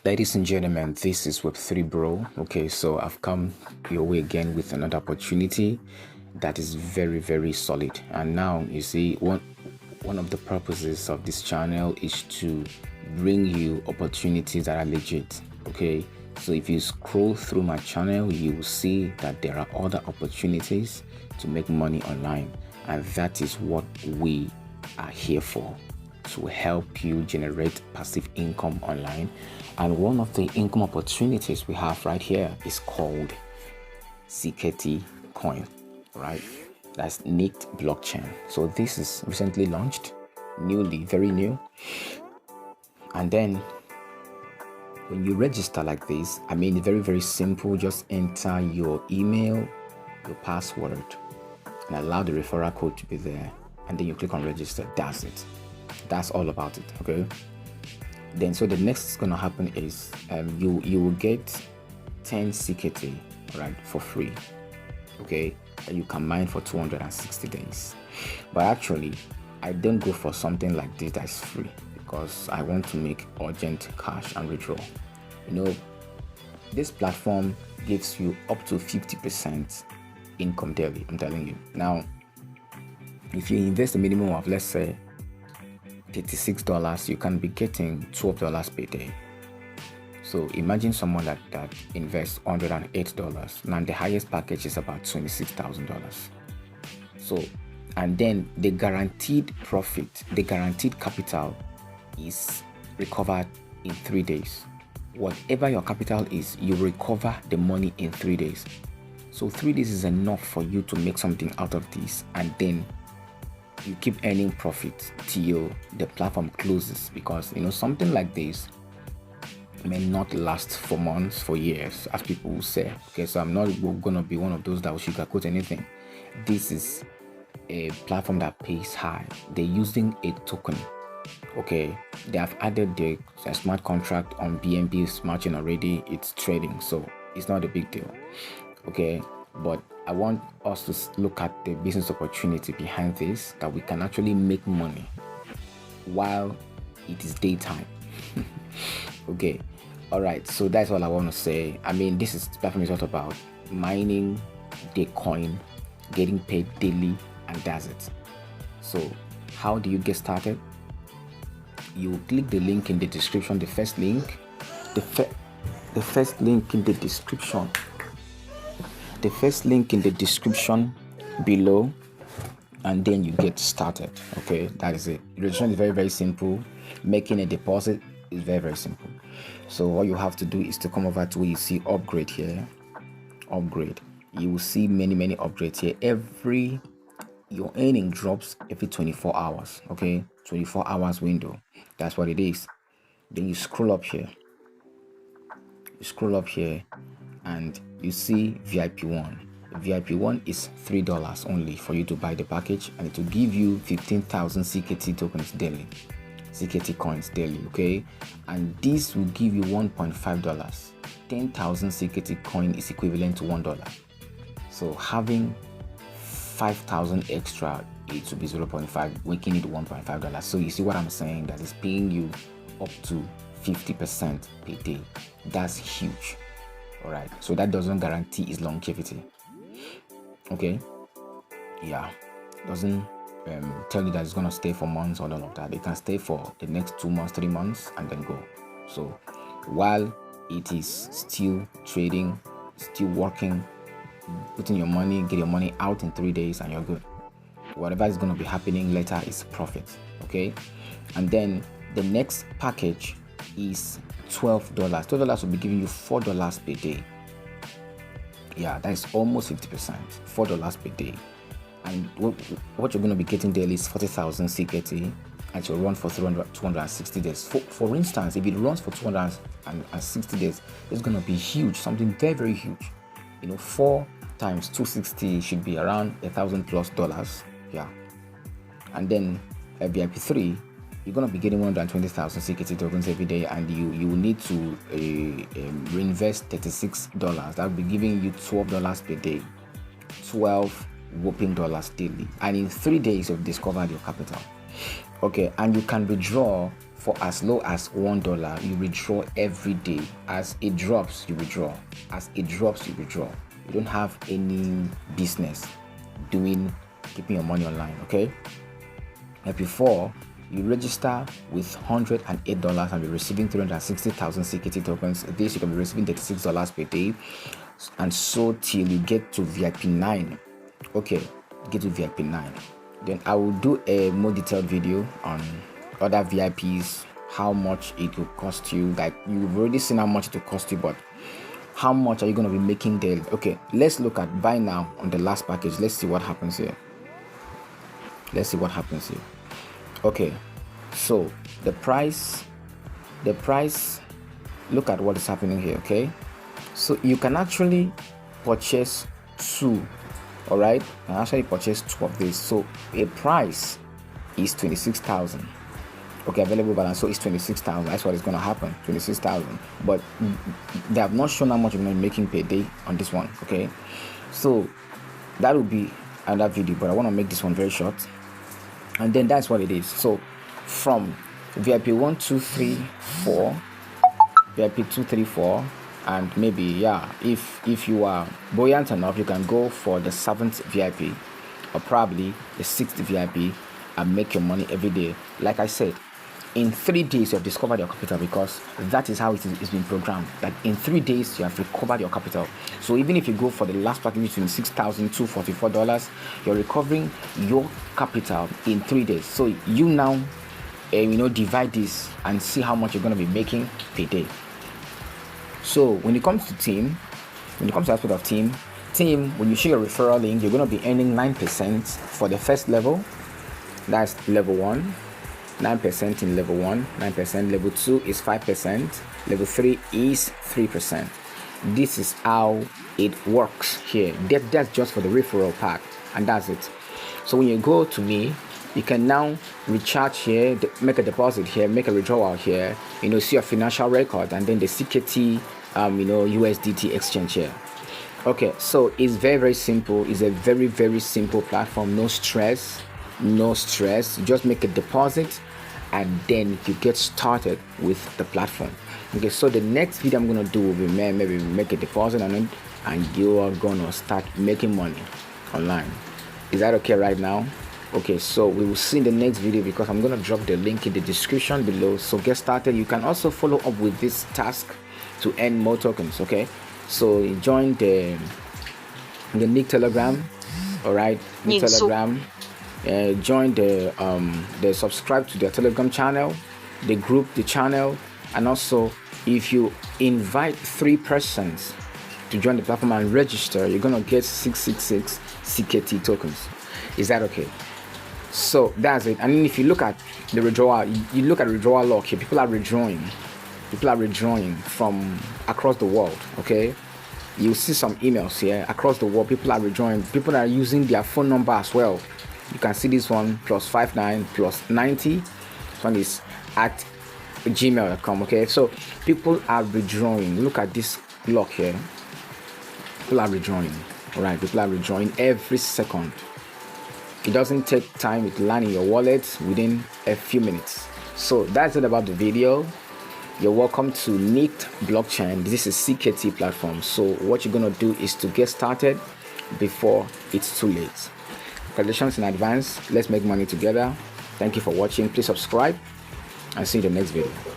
Ladies and gentlemen, this is Web3 Bro. Okay, so I've come your way again with another opportunity that is very, very solid. And now you see, one of the purposes of this channel is to bring you opportunities that are legit. Okay, so if you scroll through my channel, you will see that there are other opportunities to make money online, and that is what we are here for, to help you generate passive income online. And one of the income opportunities we have right here is called CKT coin, right? That's nickt blockchain. So this is recently launched, newly, very new. And then when you register like this, I mean, very, very simple. Just enter your email, your password, and allow the referral code to be there. And then you click on register. That's it. That's all about it. Okay. Then so the next is going to happen is you will get 10 CKT, right, for free. Okay, and you can mine for 260 days. But actually, I don't go for something like this that is free, because I want to make urgent cash and withdraw. You know, this platform gives you up to 50% income daily. I'm telling you. Now, if you invest a minimum of, let's say, $36, you can be getting $12 per day. So imagine someone that invests $108. Now the highest package is about $26,000. So, and then the guaranteed profit, the guaranteed capital is recovered in 3 days. Whatever your capital is, you recover the money in 3 days. So 3 days is enough for you to make something out of this, and then you keep earning profit till the platform closes, because something like this may not last for months, for years, as people will say. Okay, so I'm not gonna be one of those that will sugarcoat anything. This is a platform that pays high. They're using a token. Okay, they have added the smart contract on BNB smart chain already. It's trading, so it's not a big deal. Okay, but I want us to look at the business opportunity behind this, that we can actually make money while it is daytime. Okay, all right, so that's all I want to say. I mean, this platform is all about mining the coin, getting paid daily, and that's it. So how do you get started? You click the link in the description, the first link in the description, the first link in the description below, and then you get started. Okay, that is it. Registration is very, very simple. Making a deposit is very, very simple. So all you have to do is to come over to where you see upgrade here. Upgrade. You will see many upgrades here. Your earning drops every 24 hours. Okay, 24 hours window. That's what it is. Then you scroll up here. And you see VIP1. VIP1 is $3 only for you to buy the package, and it will give you 15,000 CKT tokens daily, CKT coins daily. Okay, and this will give you $1.5. 10,000 CKT coin is equivalent to $1. So having 5,000 extra, it will be 0.5, making it $1.5. So you see what I'm saying? That is paying you up to 50% per day. That's huge. All right, so that doesn't guarantee its longevity. Okay, yeah, doesn't tell you that it's gonna stay for months or all of that. It can stay for the next 2 months, 3 months, and then go. So while it is still trading, still working, putting your money, get your money out in 3 days, and you're good. Whatever is going to be happening later is profit. Okay, and then the next package is $12. $12 will be giving you $4 per day. Yeah, that is almost 50%. $4 per day, and what you're going to be getting daily is 40,000 CKT, and it will run for 260 days. For instance, if it runs for 260 days, it's going to be huge, something very, very huge. 4 times 260 should be around $1,000+. Yeah, and then a VIP3, you're gonna be getting 120,000 CKT tokens every day, and you will need to reinvest $36. That will be giving you $12 per day, 12 whopping dollars daily, and in 3 days you've discovered your capital. Okay, and you can withdraw for as low as $1. You withdraw every day. As it drops, you withdraw. As it drops, you withdraw. You don't have any business keeping your money online, okay? And before, you register with $108 and be receiving 360,000 CKT tokens. This you can be receiving $36 per day, and so till you get to VIP 9. Okay, get to VIP 9. Then I will do a more detailed video on other VIPs, how much it will cost you. Like, you've already seen how much it will cost you, but how much are you going to be making daily? Okay, let's look at buy now on the last package. Let's see what happens here. Okay, so the price, look at what is happening here. Okay, so you can actually purchase 2. All right, you can actually purchase 2 of this. So a price is 26,000. Okay, available balance, so it's 26,000. That's what is going to happen, 26,000. But they have not shown how much you're going to be making per day on this one. Okay, so that will be another video, but I want to make this one very short. And then that's what it is. So from VIP 1, 2, 3, 4, VIP 2, 3, 4, and maybe, if you are buoyant enough, you can go for the 7th VIP or probably the 6th VIP and make your money every day. Like I said, in 3 days you have discovered your capital, because that is how it's been programmed, that in 3 days you have recovered your capital. So even if you go for the last package, $26,244, you're recovering your capital in 3 days. So you now divide this and see how much you're going to be making per day. So when it comes to team, when it comes to aspect of team, when you share your referral link, you're going to be earning 9% for the first level. That's level 1. 9% in level 1, 9%. Level 2 is 5%. Level 3 is 3%. This is how it works here. That's just for the referral pack, and that's it. So when you go to me, you can now recharge here, make a deposit here, make a withdrawal here, see your financial record, and then the CKT USDT exchange here. Okay, so it's very, very simple. It's a very, very simple platform. No stress. Just make a deposit and then you get started with the platform. Okay, so the next video I'm gonna do will be maybe make a deposit and you are gonna start making money online. Is that okay right now? Okay, so we will see in the next video, because I'm gonna drop the link in the description below. So get started. You can also follow up with this task to earn more tokens. Okay, so you join the Nickt Telegram. All right, Nickt Telegram. Join the subscribe to the Telegram channel, the group, the channel, and also if you invite 3 persons to join the platform and register, you're gonna get 666 CKT tokens. Is that okay? So that's it. And then if you look at the withdrawal, you look at withdrawal log here. People are withdrawing from across the world. Okay, you see some emails here across the world. People are withdrawing. People are using their phone number as well. You can see this one +59 +90. This one is at gmail.com. Okay, so people are withdrawing. Look at this block here. People are withdrawing. All right, people are withdrawing every second. It doesn't take time. It lands in your wallet within a few minutes. So that's it about the video. You're welcome to Nickt blockchain. This is CKT platform. So what you're gonna do is to get started before it's too late. Congratulations in advance. Let's make money together. Thank you for watching. Please subscribe and see you in the next video.